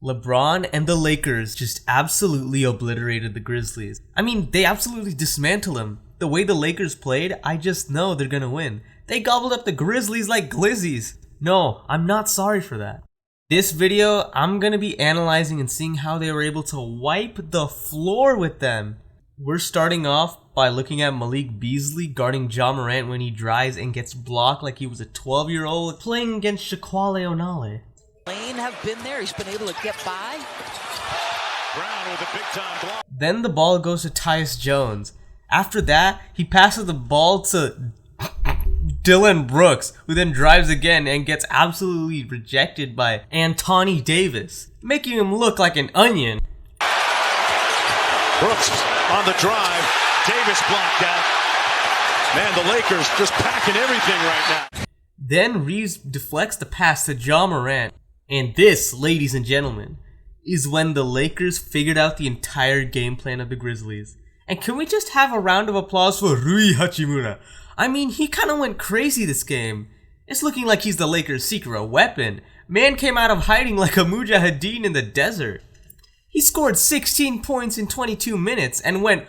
LeBron and the Lakers just absolutely obliterated the Grizzlies. I mean, they absolutely dismantled them. The way the Lakers played, I just know they're gonna win. They gobbled up the Grizzlies like glizzies. No, I'm not sorry for that. This video, I'm gonna be analyzing and seeing how they were able to wipe the floor with them. We're starting off by looking at Malik Beasley guarding Ja Morant when he drives and gets blocked like he was a 12-year-old playing against Shaquille O'Neal. Have been there. He's been able to get by. Brown with a big time block. Then the ball goes to Tyus Jones. After that, he passes the ball to Dillon Brooks, who then drives again and gets absolutely rejected by Anthony Davis, making him look like an onion. Brooks on the drive. Davis blocked out. Man, the Lakers just packing everything right now. Then Reeves deflects the pass to Ja Morant. And this, ladies and gentlemen, is when the Lakers figured out the entire game plan of the Grizzlies. And can we just have a round of applause for Rui Hachimura? I mean, he kind of went crazy this game. It's looking like he's the Lakers' secret weapon. Man came out of hiding like a mujahideen in the desert. He scored 16 points in 22 minutes and went,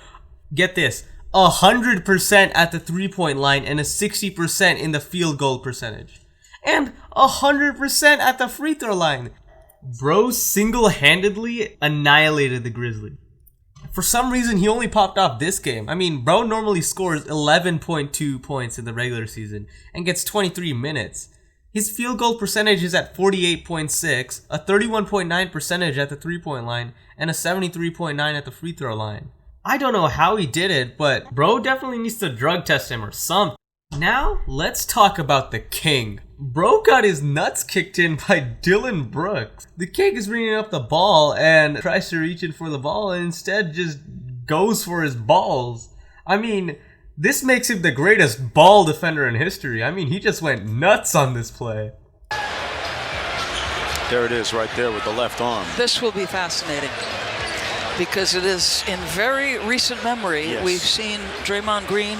get this, 100% at the three-point line and a 60% in the field goal percentage. And 100% at the free throw line. Bro single-handedly annihilated the Grizzlies. For some reason, he only popped off this game. I mean, bro normally scores 11.2 points in the regular season and gets 23 minutes. His field goal percentage is at 48.6, a 31.9 percentage at the three-point line, and a 73.9 at the free throw line. I don't know how he did it, but bro definitely needs to drug test him or something. Now, let's talk about the King. Bro got his nuts kicked in by Dillon Brooks. The King is bringing up the ball and tries to reach in for the ball and instead just goes for his balls. I mean, this makes him the greatest ball defender in history. I mean, he just went nuts on this play. There it is right there with the left arm. This will be fascinating because it is in very recent memory. Yes. We've seen Draymond Green.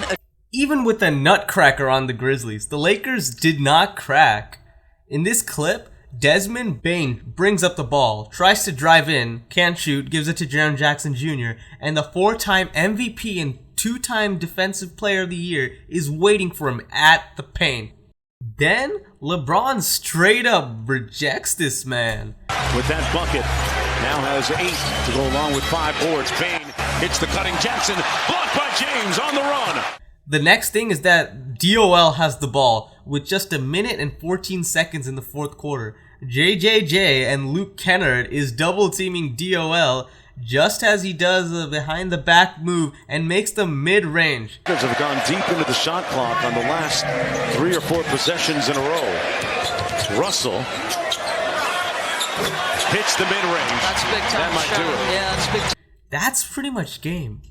Even with the nutcracker on the Grizzlies, the Lakers did not crack. In this clip, Desmond Bane brings up the ball, tries to drive in, can't shoot, gives it to Jaren Jackson Jr., and the 4-time MVP and 2-time Defensive Player of the Year is waiting for him at the paint. Then, LeBron straight up rejects this man. With that bucket, now has 8 to go along with 5 boards. Bane hits the cutting Jackson, blocked by James on the run. The next thing is that DOL has the ball with just a minute and 14 seconds in the fourth quarter. JJJ and Luke Kennard is double teaming DOL just as he does a behind the back move and makes the mid-range. Lakers have gone deep into the shot clock on the last 3 or 4 possessions in a row. Russell hits the mid-range. That's a big time That might shot. do it. Yeah, that's big. That's pretty much game.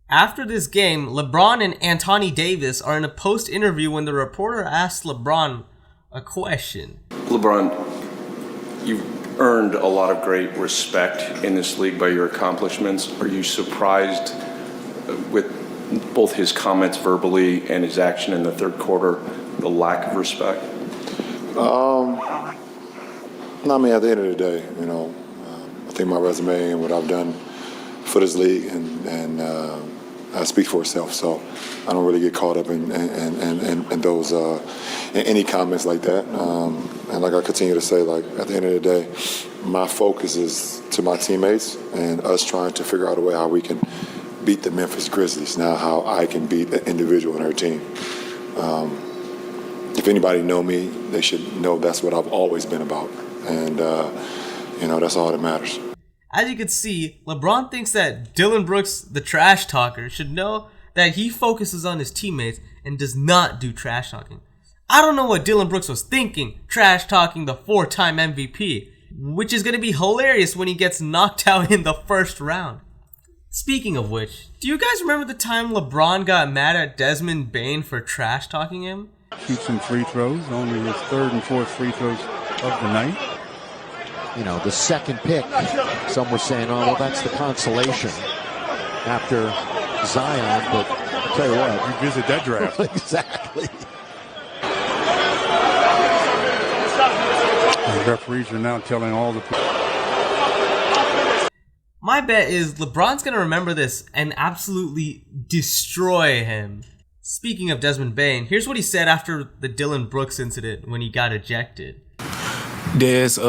After this game, LeBron and Anthony Davis are in a post-interview when the reporter asks LeBron a question. LeBron, you've earned a lot of great respect in this league by your accomplishments. Are you surprised with both his comments verbally and his action in the third quarter, the lack of respect? I mean, at the end of the day, you know, I think my resume and what I've done for this league and speak for itself. So I don't really get caught up in those in any comments like that. And like I continue to say, like at the end of the day, my focus is to my teammates and us trying to figure out a way how we can beat the Memphis Grizzlies. Now, how I can beat an individual in our team. If anybody know me, they should know that's what I've always been about. And, you know, that's all that matters. As you can see, LeBron thinks that Dillon Brooks, the trash talker, should know that he focuses on his teammates and does not do trash talking. I don't know what Dillon Brooks was thinking, trash talking the 4-time MVP, which is going to be hilarious when he gets knocked out in the first round. Speaking of which, do you guys remember the time LeBron got mad at Desmond Bane for trash talking him? Shoot some free throws, only his 3rd and 4th free throws of the night. You know, the second pick, some were saying, oh, well, that's the consolation after Zion, but I'll tell you what. Revisit that draft. Exactly. The referees are now telling all the people. My bet is LeBron's gonna remember this and absolutely destroy him. Speaking of Desmond Bane, here's what he said after the Dillon Brooks incident when he got ejected. Des,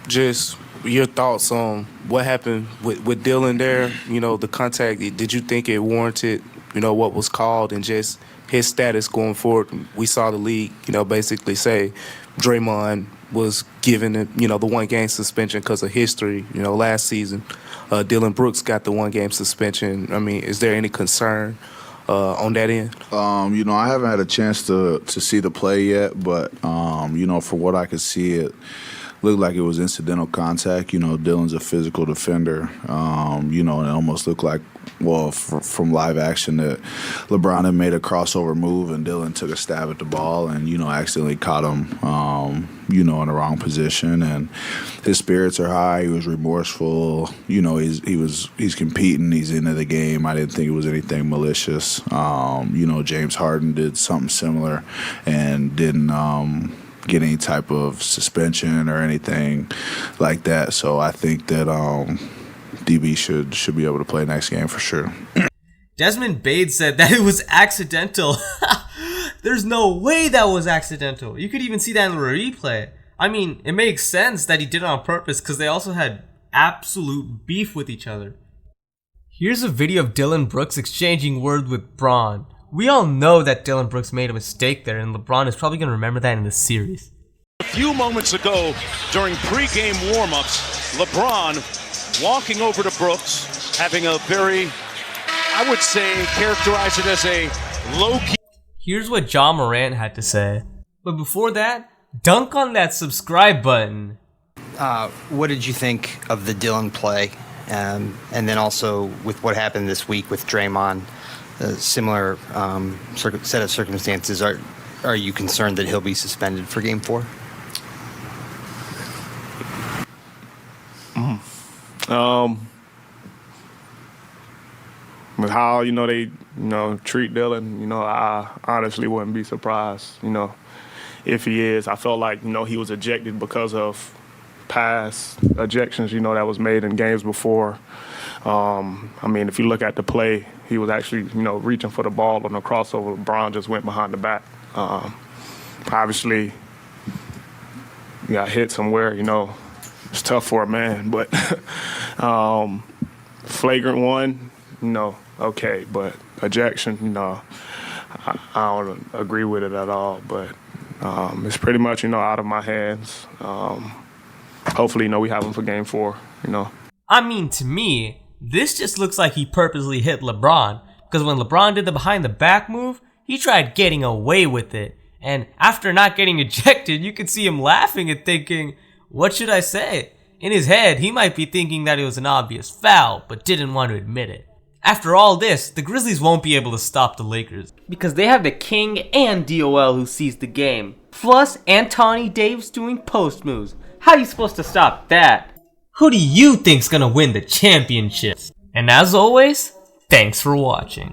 just your thoughts on what happened with Dillon there, the contact. Did you think it warranted, what was called, and just his status going forward? We saw the league, basically say Draymond was given, the 1 game suspension because of history, last season. Dillon Brooks got the 1 game suspension. I mean, is there any concern on that end? I haven't had a chance to see the play yet, but, for what I could see, it looked like it was incidental contact. Dillon's a physical defender, and it almost looked like, from live action, that LeBron had made a crossover move and Dillon took a stab at the ball and, accidentally caught him, in the wrong position. And his spirits are high. He was remorseful. He's competing. He's into the game. I didn't think it was anything malicious. James Harden did something similar and didn't get any type of suspension or anything like that. So I think that DB should be able to play next game for sure. Desmond Bane said that it was accidental. There's no way that was accidental. You could even see that in the replay. I mean, it makes sense that he did it on purpose because they also had absolute beef with each other. Here's a video of Dillon Brooks exchanging words with Bron. We all know that Dillon Brooks made a mistake there, and LeBron is probably going to remember that in the series. A few moments ago, during pregame warmups, LeBron walking over to Brooks, having a very, I would say, characterize it as a low-key. Here's what Ja Morant had to say. But before that, dunk on that subscribe button. What did you think of the Dillon play? And then also with what happened this week with Draymond, a similar set of circumstances. Are you concerned that he'll be suspended for Game 4? With how they treat Dillon, I honestly wouldn't be surprised. If he is, I felt like he was ejected because of past ejections that was made in games before. If you look at the play, he was actually reaching for the ball on the crossover. LeBron just went behind the back. Obviously, he got hit somewhere. It's tough for a man, but flagrant one, okay, but ejection, I don't agree with it at all. But it's pretty much out of my hands. Hopefully, we have him for Game 4. I mean, to me, this just looks like he purposely hit LeBron, because when LeBron did the behind the back move, he tried getting away with it. And after not getting ejected, you could see him laughing and thinking, what should I say? In his head, he might be thinking that it was an obvious foul, but didn't want to admit it. After all this, the Grizzlies won't be able to stop the Lakers, because they have the King and DOL who sees the game, plus Anthony Davis doing post moves. How are you supposed to stop that? Who do you think's gonna win the championship? And as always, thanks for watching.